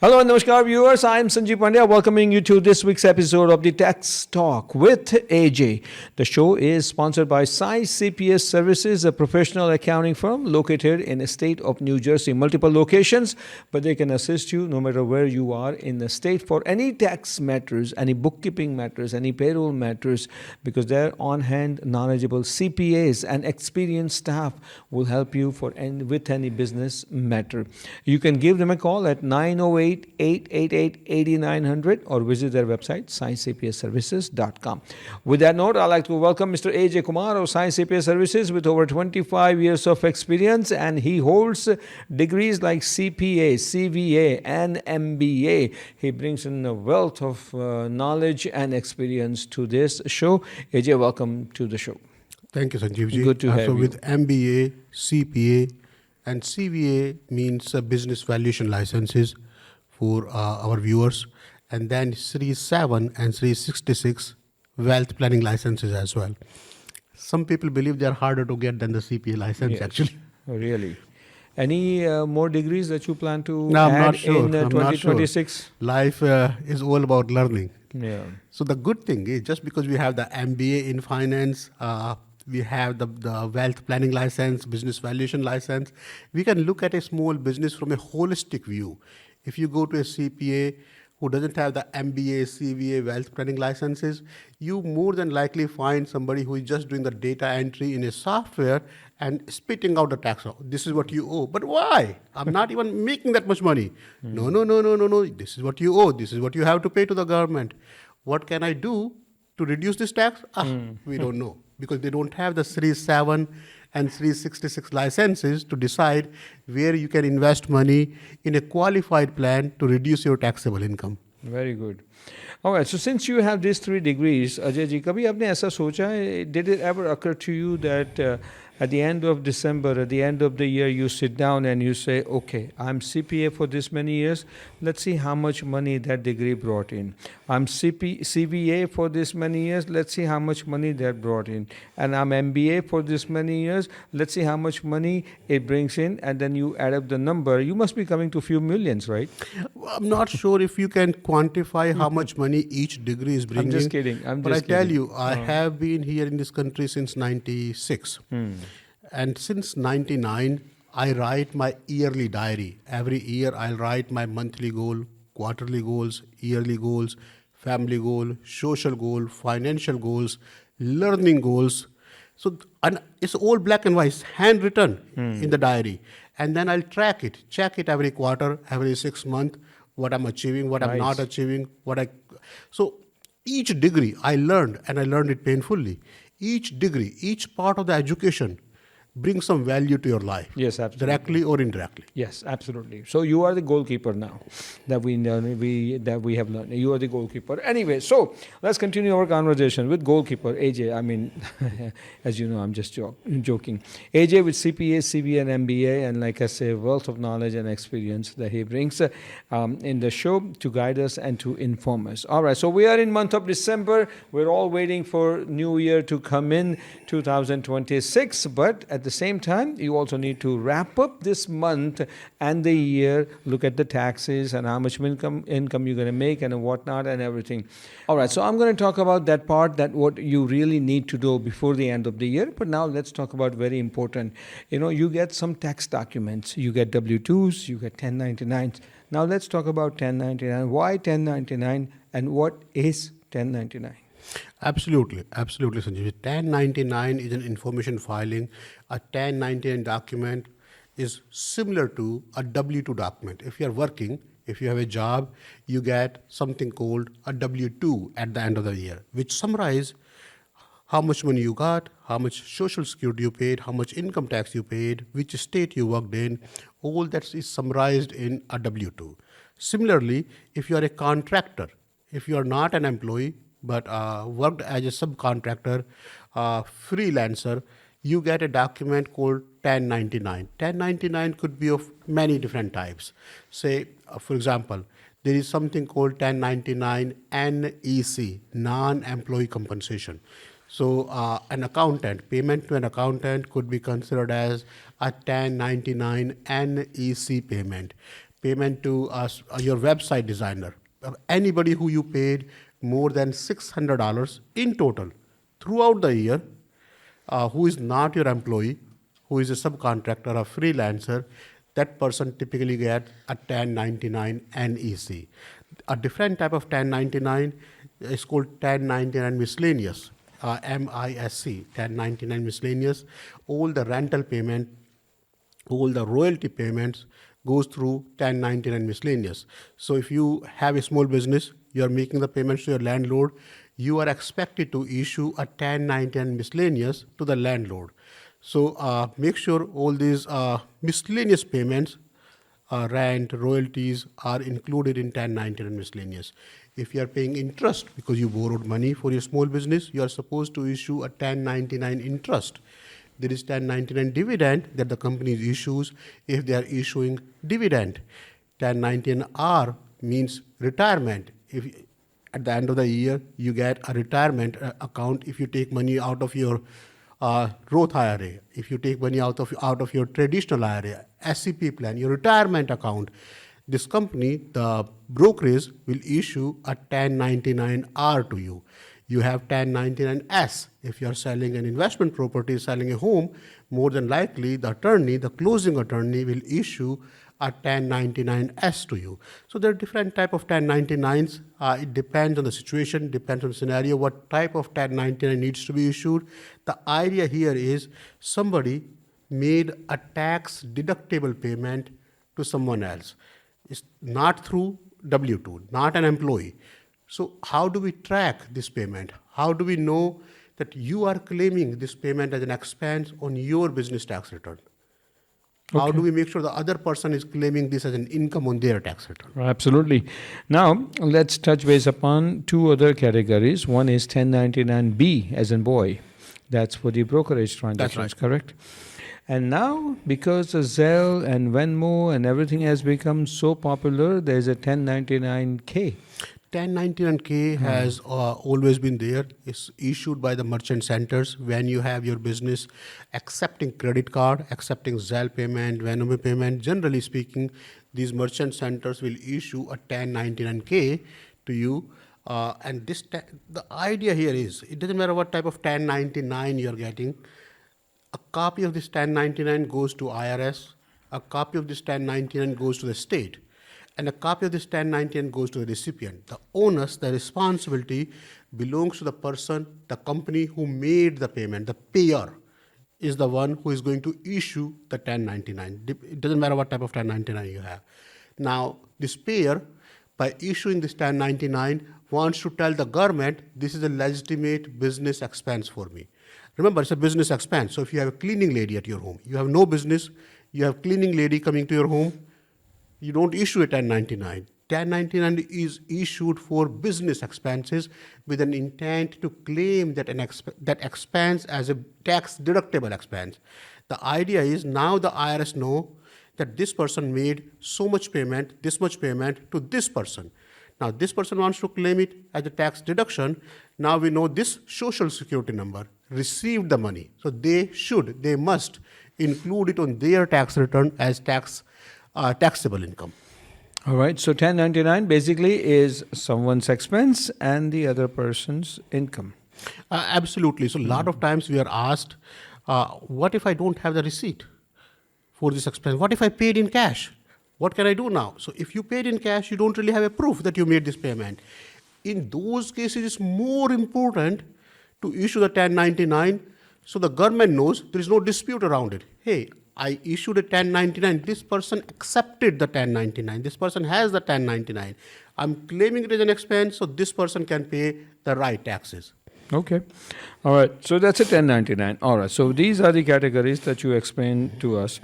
Hello and namaskar viewers, I am Sanjeev Pandya welcoming you to this week's episode of the Tax Talk with AJ. The show is sponsored by Sai CPS Services, a professional accounting firm located in the state of New Jersey. Multiple locations, but they can assist you no matter where you are in the state for any tax matters, any bookkeeping matters, any payroll matters, because their on-hand knowledgeable CPAs and experienced staff will help you with any business matter. You can give them a call at 908-888-8900 or visit their website, sciencecpsservices.com. With that note, I'd like to welcome Mr. AJ Kumar of Science CPS Services with over 25 years of experience, and he holds degrees like CPA, CVA, and MBA. He brings in a wealth of knowledge and experience to this show. AJ, welcome to the show. Thank you, Sanjeev ji. Good to have you. So with MBA, CPA, and CVA means business valuation licenses for our viewers, and then Series 7 and Series 66 wealth planning licenses as well. Some people believe they are harder to get than the CPA license, Yes. actually. Oh, really? Any more degrees that you plan to No, I'm add not sure. in I'm not sure. 2026? Life is all about learning. Yeah. So the good thing is, just because we have the MBA in finance, we have the wealth planning license, business valuation license, we can look at a small business from a holistic view. If you go to a CPA who doesn't have the MBA, CVA, wealth planning licenses, you more than likely find somebody who is just doing the data entry in a software and spitting out the tax. This is what you owe. But why? I'm not even making that much money. No. This is what you owe. This is what you have to pay to the government. What can I do to reduce this tax? We don't know, because they don't have the Series 7 and Series 66 licenses to decide where you can invest money in a qualified plan to reduce your taxable income. Very good. All right. So since you have these 3 degrees, Ajay ji, kabhi aapne aisa socha hai, did it ever occur to you that at the end of December, at the end of the year, you sit down and you say, okay, I'm CPA for this many years. Let's see how much money that degree brought in. I'm CVA for this many years. Let's see how much money that brought in. And I'm MBA for this many years. Let's see how much money it brings in. And then you add up the number. You must be coming to a few millions, right? I'm not sure if you can quantify how much money each degree is bringing. I'm just kidding. But I tell you, I have been here in this country since 96. And since 99, I write my yearly diary. Every year I'll write my monthly goal, quarterly goals, yearly goals, family goal, social goal, financial goals, learning goals. So and it's all black and white, handwritten in the diary. And then I'll check it every quarter, every 6 months, what I'm achieving, what I'm not achieving, So each degree I learned, and I learned it painfully. Each degree, each part of the education brings some value to your life. Yes, absolutely. Directly or indirectly. Yes, absolutely. So you are the goalkeeper now that we have learned. You are the goalkeeper. Anyway, so let's continue our conversation with goalkeeper AJ. I mean, as you know, I'm just joking. AJ with CPA, CVA, and MBA, and like I say, wealth of knowledge and experience that he brings in the show to guide us and to inform us. All right, so we are in month of December. We're all waiting for New Year to come in, 2026. But at the same time, you also need to wrap up this month and the year, look at the taxes and how much income you're going to make and whatnot and everything. All right, so I'm going to talk about that part, that what you really need to do before the end of the year. But now let's talk about very important. You get some tax documents. You get W-2s, you get 1099s. Now let's talk about 1099. Why 1099 and what is 1099? Absolutely, Sanjeev. 1099 is an information filing. A 1099 document is similar to a W-2 document. If you are working, if you have a job, you get something called a W-2 at the end of the year, which summarize how much money you got, how much social security you paid, how much income tax you paid, which state you worked in. All that is summarized in a W-2. Similarly, if you are a contractor, if you are not an employee, but worked as a subcontractor, freelancer, you get a document called 1099. 1099 could be of many different types. Say, for example, there is something called 1099 NEC, non-employee compensation. So an accountant, payment to an accountant could be considered as a 1099 NEC payment. payment to your website designer, anybody who you paid more than $600 in total throughout the year, who is not your employee, who is a subcontractor or freelancer, that person typically get a 1099 NEC. A different type of 1099 is called 1099 miscellaneous, MISC, 1099 miscellaneous. All the rental payment, all the royalty payments goes through 1099 miscellaneous. So if you have a small business, you are making the payments to your landlord, you are expected to issue a 1099 miscellaneous to the landlord. So make sure all these miscellaneous payments, rent, royalties are included in 1099 miscellaneous. If you are paying interest because you borrowed money for your small business, you are supposed to issue a 1099 interest. There is 1099 dividend that the company issues if they are issuing dividend. 1099R means retirement. If at the end of the year you get a retirement account, if you take money out of your Roth IRA, if you take money out of your traditional IRA, SCP plan, your retirement account, this company, the brokerage, will issue a 1099R to you. You have 1099S. If you are selling an investment property, selling a home, more than likely the attorney, the closing attorney, will issue a 1099S to you. So there are different type of 1099s. It depends on the situation, depends on the scenario, what type of 1099 needs to be issued. The idea here is somebody made a tax deductible payment to someone else. It's not through W-2, not an employee. So how do we track this payment? How do we know that you are claiming this payment as an expense on your business tax return? How do we make sure the other person is claiming this as an income on their tax return? Absolutely. Now, let's touch base upon two other categories. One is 1099B, as in boy. That's for the brokerage transactions, correct? And now, because the Zelle and Venmo and everything has become so popular, there's a 1099K. 1099K has always been there. It's issued by the merchant centers when you have your business accepting credit card, accepting Zelle payment, Venmo payment. Generally speaking, these merchant centers will issue a 1099K to you. And the idea here is, it doesn't matter what type of 1099 you're getting. A copy of this 1099 goes to IRS. A copy of this 1099 goes to the state. And a copy of this 1099 goes to the recipient. The onus, the responsibility belongs to the person, the company who made the payment. The payer is the one who is going to issue the 1099. It doesn't matter what type of 1099 you have. Now, this payer, by issuing this 1099, wants to tell the government, this is a legitimate business expense for me. Remember, it's a business expense. So if you have a cleaning lady at your home, you have no business, you have cleaning lady coming to your home, you don't issue a 1099. 1099 is issued for business expenses with an intent to claim that that expense as a tax deductible expense. The idea is now the IRS know that this person made so much payment, this much payment to this person. Now this person wants to claim it as a tax deduction. Now we know this social security number received the money. So they must include it on their tax return as taxable income. All right. So 1099 basically is someone's expense and the other person's income. Absolutely. So a lot of times we are asked, what if I don't have the receipt for this expense? What if I paid in cash? What can I do now? So if you paid in cash, you don't really have a proof that you made this payment. In those cases, it's more important to issue the 1099 so the government knows there is no dispute around it. Hey, I issued a 1099. This person accepted the 1099. This person has the 1099. I'm claiming it as an expense, so this person can pay the right taxes. Okay. All right. So that's a 1099. All right. So these are the categories that you explained to us.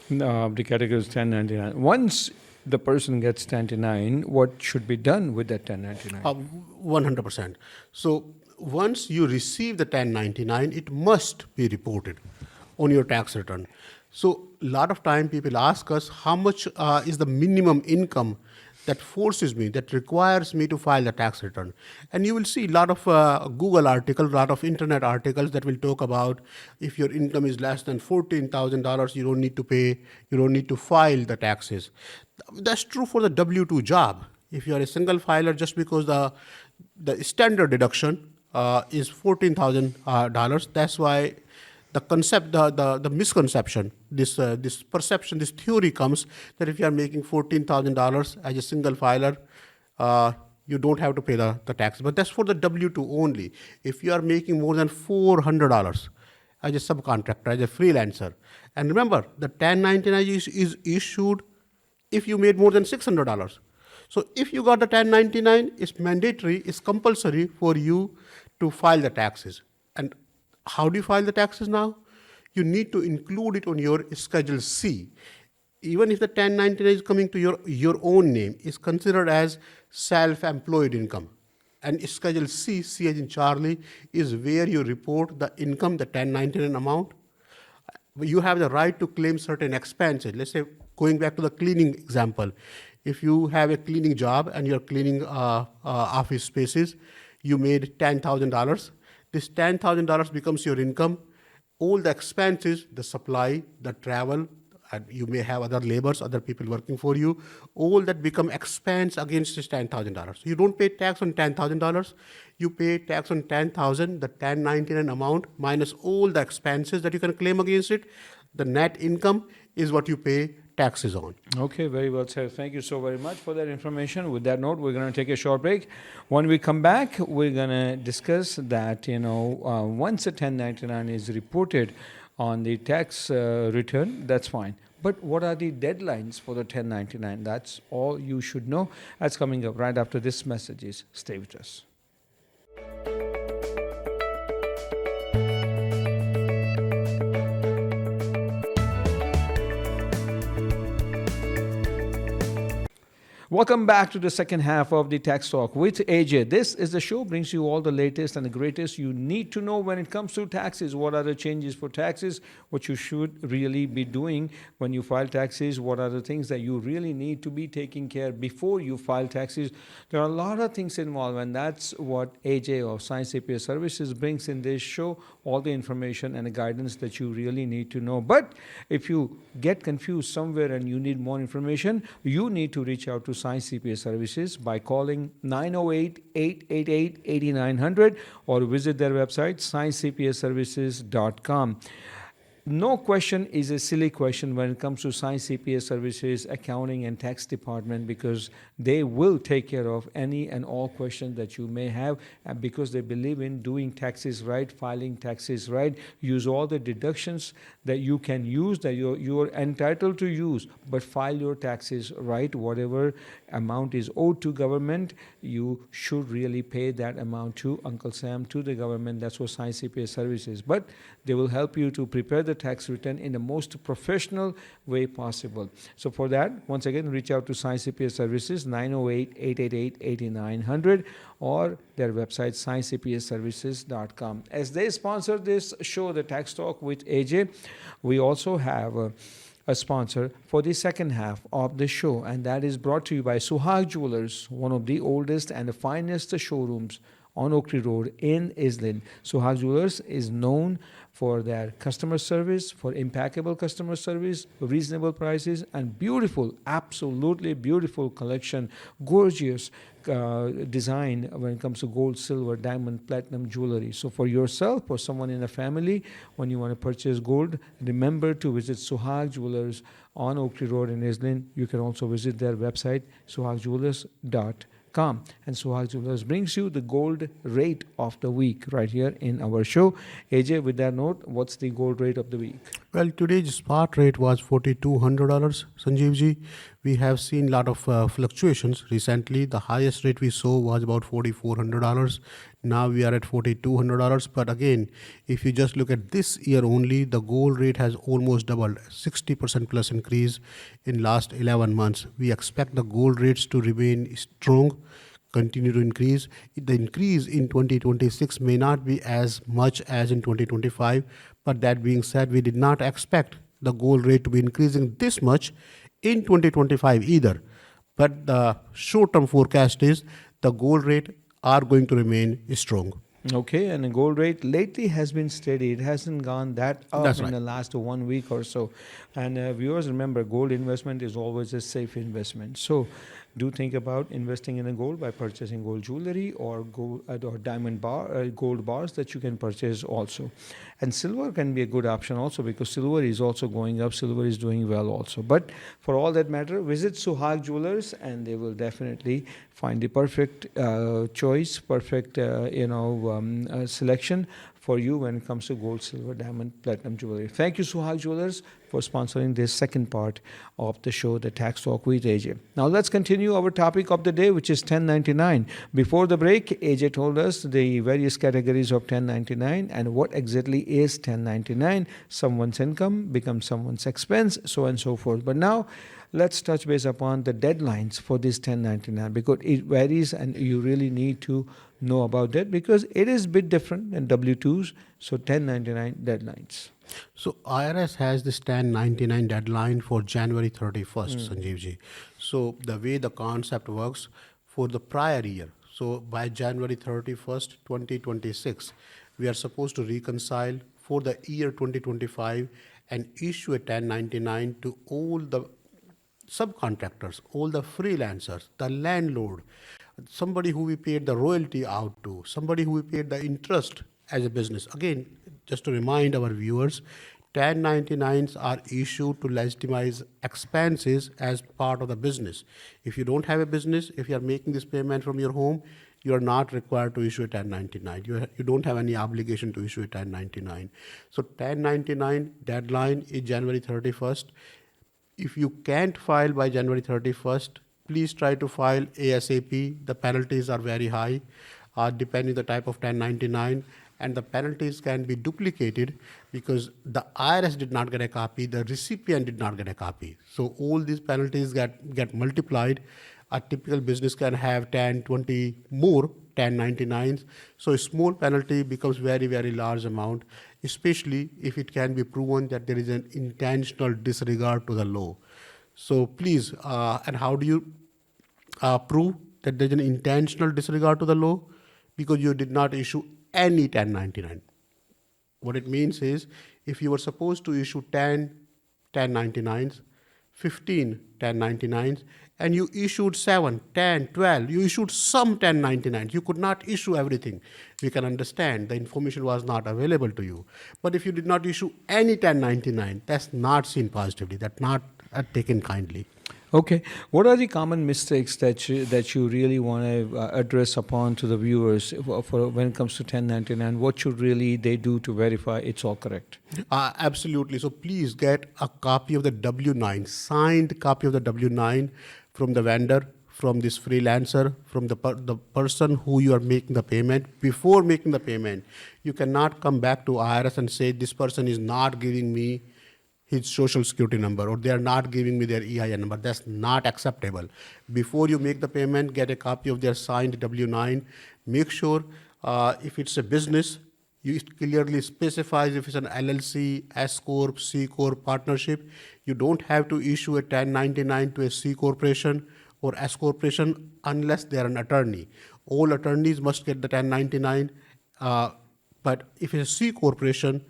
The categories 1099. Once the person gets 1099, what should be done with that 1099? 100%. So once you receive the 1099, it must be reported on your tax return. So a lot of time people ask us how much is the minimum income that forces me, that requires me to file the tax return. And you will see a lot of Google articles, a lot of internet articles that will talk about if your income is less than $14,000, you don't need to pay, you don't need to file the taxes. That's true for the W-2 job. If you are a single filer, just because the standard deduction is $14,000, that's why the concept, the misconception, this perception, this theory comes that if you are making $14,000 as a single filer, you don't have to pay the tax. But that's for the W-2 only. If you are making more than $400 as a subcontractor, as a freelancer, and remember, the 1099 is issued if you made more than $600. So if you got the 1099, it's mandatory, it's compulsory for you to file the taxes. And how do you file the taxes now? You need to include it on your Schedule C. Even if the 1099 is coming to your own name, it's considered as self-employed income. And Schedule C, C as in Charlie, is where you report the income, the 1099 amount. You have the right to claim certain expenses. Let's say, going back to the cleaning example, if you have a cleaning job and you're cleaning office spaces, you made $10,000. This $10,000 becomes your income. All the expenses, the supply, the travel, and you may have other laborers, other people working for you, all that become expense against this $10,000. So you don't pay tax on $10,000. You pay tax on $10,000, the 1099 amount, minus all the expenses that you can claim against it. The net income is what you pay taxes on. Okay, very well said. Thank you so very much for that information. With that note, we're going to take a short break. When we come back, we're going to discuss that, once a 1099 is reported on the tax return, that's fine. But what are the deadlines for the 1099? That's all you should know. That's coming up right after this message. Stay with us. Welcome back to the second half of the Tax Talk with AJ. This is the show brings you all the latest and the greatest you need to know when it comes to taxes. What are the changes for taxes? What you should really be doing when you file taxes? What are the things that you really need to be taking care before you file taxes? There are a lot of things involved, and that's what AJ of Science CPA Services brings in this show, all the information and the guidance that you really need to know. But if you get confused somewhere and you need more information, you need to reach out to Science CPA Services by calling 908-888-8900 or visit their website sciencecpaservices.com. No question is a silly question when it comes to Science CPA Services, accounting and tax department, because they will take care of any and all questions that you may have, and because they believe in doing taxes right, filing taxes right, use all the deductions that you can use, that you're entitled to use, but file your taxes right. Whatever amount is owed to government, you should really pay that amount to Uncle Sam, to the government. That's what Science CPA Services. But they will help you to prepare the tax return in the most professional way possible. So for that, once again, reach out to Science CPA Services, 908-888-8900, or their website, sciencecpaservices.com. As they sponsor this show, the Tax Talk with AJ, we also have a sponsor for the second half of the show, and that is brought to you by Suhag Jewelers, one of the oldest and the finest showrooms on Oak Tree Road in Islin. Suhag Jewelers is known for their customer service, for impeccable customer service, reasonable prices, and beautiful, absolutely beautiful collection, gorgeous design when it comes to gold, silver, diamond, platinum jewelry. So for yourself or someone in the family, when you want to purchase gold, remember to visit Suhag Jewelers on Oak Tree Road in Islin. You can also visit their website, suhagjewelers.com. And Suhag Jewelers brings you the gold rate of the week right here in our show. AJ, with that note, what's the gold rate of the week? Well, today's spot rate was $4,200, Sanjeevji. We have seen a lot of fluctuations recently. The highest rate we saw was about $4,400. Now we are at $4,200. But again, if you just look at this year only, the gold rate has almost doubled, 60% plus increase in last 11 months. We expect the gold rates to remain strong, continue to increase. The increase in 2026 may not be as much as in 2025, but that being said, we did not expect the gold rate to be increasing this much in 2025 either. But the short-term forecast is the gold rate are going to remain strong. Okay, and the gold rate lately has been steady. It hasn't gone that up That's in right. the last 1 week or so. And viewers, remember, gold investment is always a safe investment. So, do think about investing in a gold by purchasing gold jewelry or gold or gold bars that you can purchase also. And silver can be a good option also because silver is also going up. Silver is doing well also. But for all that matter, visit Suhag Jewelers, and they will definitely find the perfect choice, perfect selection for you when it comes to gold, silver, diamond, platinum jewelry. Thank you, Suhag Jewelers, for sponsoring this second part of the show, the Tax Talk with AJ. Now let's continue our topic of the day, which is 1099. Before the break, AJ told us the various categories of 1099 and what exactly is 1099. Someone's income becomes someone's expense, so on and so forth. But now let's touch base upon the deadlines for this 1099 because it varies and you really need to know about that because it is a bit different than W2s. So 1099 deadlines. So IRS has this 1099 deadline for January 31st, Sanjeev ji. So the way the concept works for the prior year, so by January 31st, 2026, we are supposed to reconcile for the year 2025 and issue a 1099 to all the subcontractors, all the freelancers, the landlord, somebody who we paid the royalty out to, somebody who we paid the interest as a business. Again, just to remind our viewers, 1099s are issued to legitimize expenses as part of the business. If you don't have a business, if you are making this payment from your home, you are not required to issue a 1099. You don't have any obligation to issue a 1099. So 1099 deadline is January 31st. If you can't file by January 31st, please try to file ASAP. The penalties are very high, depending the type of 1099, and the penalties can be duplicated because the IRS did not get a copy, the recipient did not get a copy. So all these penalties get multiplied. A typical business can have 10, 20 more 1099s. So a small penalty becomes very, very large amount, especially if it can be proven that there is an intentional disregard to the law. So please, and how do you prove that there's an intentional disregard to the law? Because you did not issue any 1099. What it means is, if you were supposed to issue 10 1099s, 15 1099s, and you issued 7, 10, 12, you issued some 1099s. You could not issue everything. We can understand the information was not available to you. But if you did not issue any 1099, that's not seen positively. That's not taken kindly. Okay, what are the common mistakes that you really want to address upon to the viewers for when it comes to 1099? What should really they do to verify it's all correct? Absolutely. So please get a copy of the W-9, signed copy of the W-9 from the vendor, from this freelancer, from the person who you are making the payment. Before making the payment, you cannot come back to IRS and say this person is not giving me his social security number or they are not giving me their EIN number. That's not acceptable. Before you make the payment, get a copy of their signed W-9. Make sure if it's a business, it clearly specifies if it's an LLC, S Corp, C Corp partnership. You don't have to issue a 1099 to a C Corporation or S Corporation unless they are an attorney. All attorneys must get the 1099. But if it's a C Corporation,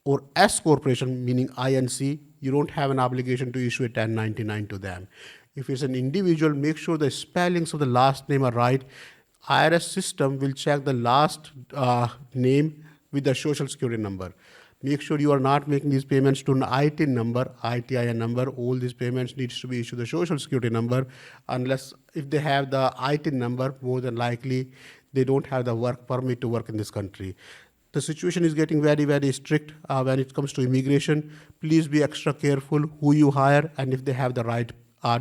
or S Corporation, meaning INC, you don't have an obligation to issue a 1099 to them. If it's an individual, make sure the spellings of the last name are right. IRS system will check the last name with the social security number. Make sure you are not making these payments to an ITIN number, ITIN number. All these payments needs to be issued the social security number, unless if they have the ITIN number, more than likely they don't have the work permit to work in this country. The situation is getting very, very strict when it comes to immigration. Please be extra careful who you hire and if they have the right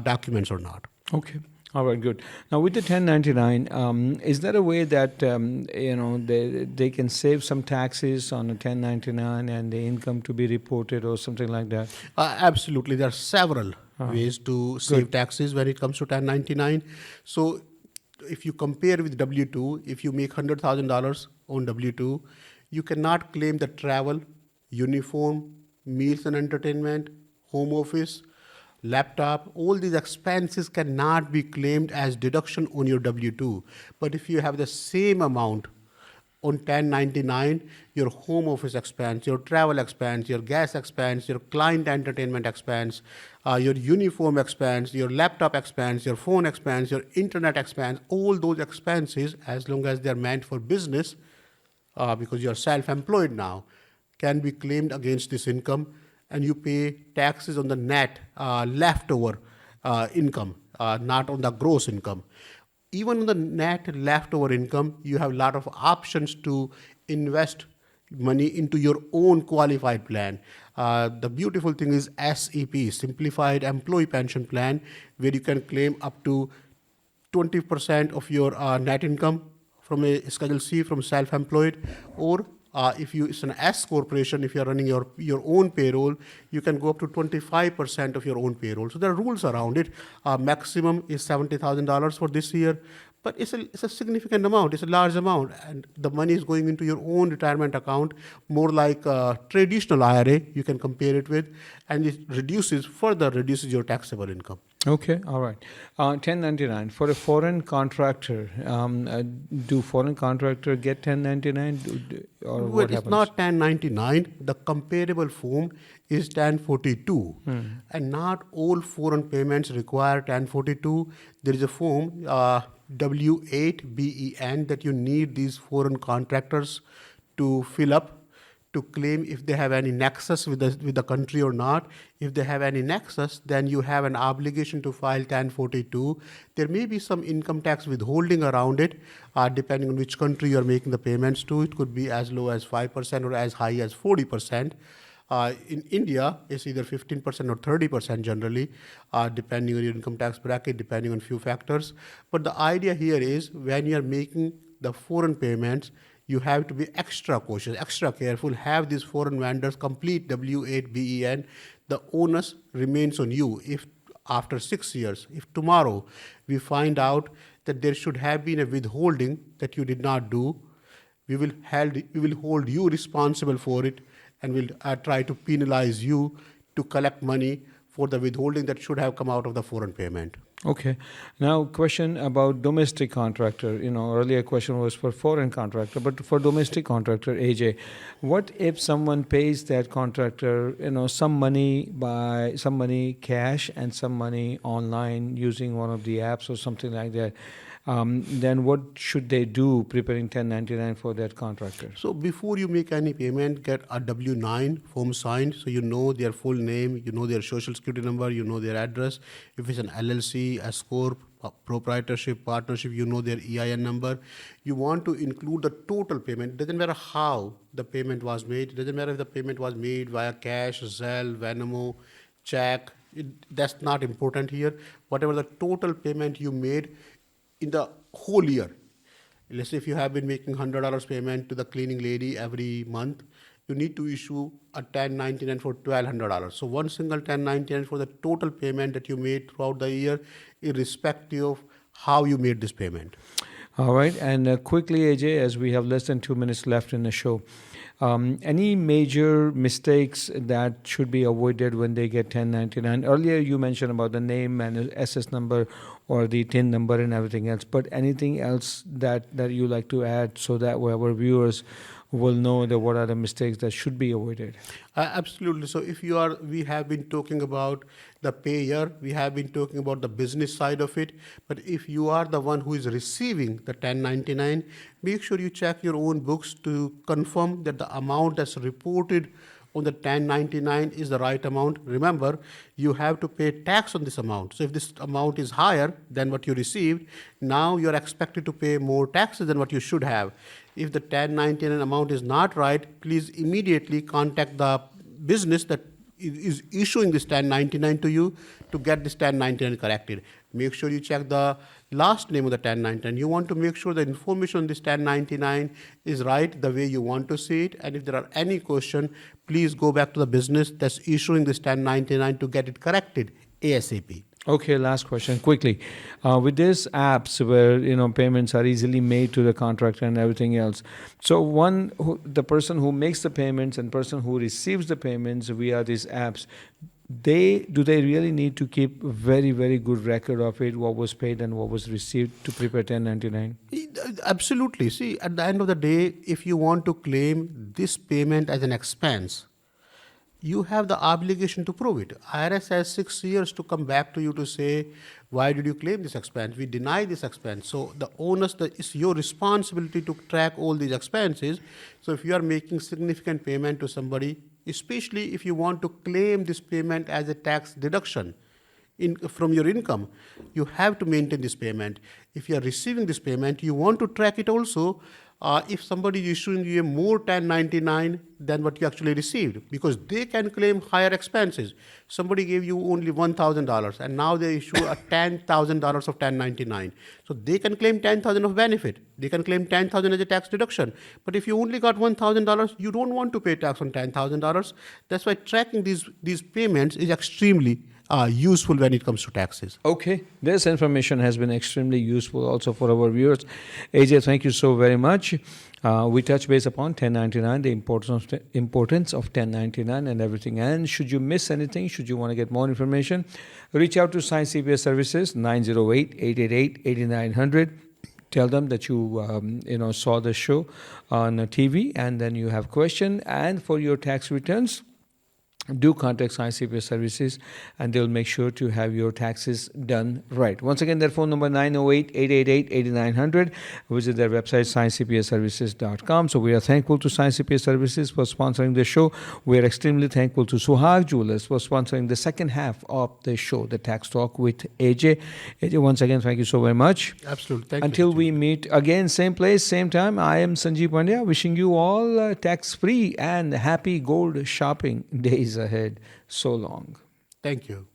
documents or not. Okay. All right, good. Now, with the 1099, is there a way that they can save some taxes on a 1099 and the income to be reported or something like that? Absolutely, there are several ways to save taxes when it comes to 1099. So, if you compare with W2, if you make $100,000 on W2, you cannot claim the travel, uniform, meals and entertainment, home office, laptop, all these expenses cannot be claimed as deduction on your W-2. But if you have the same amount on 1099, your home office expense, your travel expense, your gas expense, your client entertainment expense, your uniform expense, your laptop expense, your phone expense, your internet expense, all those expenses, as long as they're meant for business, because you're self-employed now, can be claimed against this income, and you pay taxes on the net leftover income, not on the gross income. Even on the net leftover income, you have a lot of options to invest money into your own qualified plan. The beautiful thing is SEP, Simplified Employee Pension Plan, where you can claim up to 20% of your net income from a Schedule C from self-employed, or if you it's an S corporation, if you're running your own payroll, you can go up to 25% of your own payroll. So there are rules around it. Maximum is $70,000 for this year, but it's a significant amount. It's a large amount, and the money is going into your own retirement account, more like a traditional IRA. You can compare it with, and it further reduces your taxable income. Okay, all right. 1099 for a foreign contractor. Do foreign contractor get 1099, or Well, what it's happens? not 1099. The comparable form is 1042. And not all foreign payments require 1042. There is a form, W8BEN, that you need these foreign contractors to fill up to claim if they have any nexus with the country or not. If they have any nexus, then you have an obligation to file 1042. There may be some income tax withholding around it, depending on which country you are making the payments to. It could be as low as 5% or as high as 40%. In India, it's either 15% or 30% generally, depending on your income tax bracket, depending on few factors. But the idea here is when you are making the foreign payments, you have to be extra cautious, extra careful. Have these foreign vendors complete W8BEN. The onus remains on you. If after 6 years, if tomorrow we find out that there should have been a withholding that you did not do, we will hold you responsible for it, and we'll try to penalize you to collect money for the withholding that should have come out of the foreign payment. Okay. Now, question about domestic contractor. Earlier question was for foreign contractor, but for domestic contractor, AJ, what if someone pays that contractor, some money cash and some money online using one of the apps or something like that? Then what should they do preparing 1099 for that contractor? So before you make any payment, get a W-9 form signed, so you know their full name, you know their social security number, you know their address. If it's an LLC, S corp, proprietorship, partnership, you know their EIN number. You want to include the total payment. It doesn't matter how the payment was made. It doesn't matter if the payment was made via cash, Zelle, Venmo, check. That's not important here. Whatever the total payment you made in the whole year. Let's say if you have been making $100 payment to the cleaning lady every month, you need to issue a 1099 for $1,200. So one single 1099 for the total payment that you made throughout the year, irrespective of how you made this payment. All right. And quickly, AJ, as we have less than 2 minutes left in the show, any major mistakes that should be avoided when they get 1099? Earlier, you mentioned about the name and SS number or the TIN number and everything else, but anything else that you like to add so that our viewers will know that what are the mistakes that should be avoided? Absolutely. So we have been talking about the payer, we have been talking about the business side of it, but if you are the one who is receiving the 1099, make sure you check your own books to confirm that the amount that's reported on the 1099 is the right amount. Remember, you have to pay tax on this amount. So if this amount is higher than what you received, now you're expected to pay more taxes than what you should have. If the 1099 amount is not right, please immediately contact the business that is issuing this 1099 to you to get this 1099 corrected. Make sure you check the last name of the 1099. You want to make sure the information on this 1099 is right the way you want to see it. And if there are any question, please go back to the business that's issuing this 1099 to get it corrected ASAP. Okay, last question, quickly. With these apps where payments are easily made to the contractor and everything else, so the person who makes the payments and person who receives the payments via these apps, do they really need to keep very, very good record of it, what was paid and what was received to prepare 1099? Absolutely. See, at the end of the day, if you want to claim this payment as an expense, you have the obligation to prove it. IRS has 6 years to come back to you to say, why did you claim this expense? We deny this expense. So the onus, it's your responsibility to track all these expenses. So if you are making significant payment to somebody, especially if you want to claim this payment as a tax deduction from your income, you have to maintain this payment. If you are receiving this payment, you want to track it also. If somebody is issuing you a more 1099 than what you actually received, because they can claim higher expenses. Somebody gave you only $1,000 and now they issue a $10,000 of 1099. So they can claim 10,000 of benefit. They can claim 10,000 as a tax deduction. But if you only got $1,000, you don't want to pay tax on $10,000. That's why tracking these payments is extremely useful when it comes to taxes. Okay, this information has been extremely useful also for our viewers. AJ, thank you so very much. We touch base upon 1099, the importance of 1099 and everything. And should you miss anything, should you want to get more information, reach out to Science CPA Services, 908-888-8900. Tell them that you saw the show on TV and then you have question. And for your tax returns, do contact Science CPA Services and they'll make sure to have your taxes done right. Once again, their phone number 908-888-8900. Visit their website sciencecpaservices.com. So we are thankful to Science CPA Services for sponsoring the show. We are extremely thankful to Suhag Jewelers for sponsoring the second half of the show, the Tax Talk with AJ. AJ, once again, thank you so very much. Absolutely. Thank Until you. we meet again, same place, same time, I am Sanjeev Pandya, wishing you all tax-free and happy gold shopping days ahead. So long. Thank you.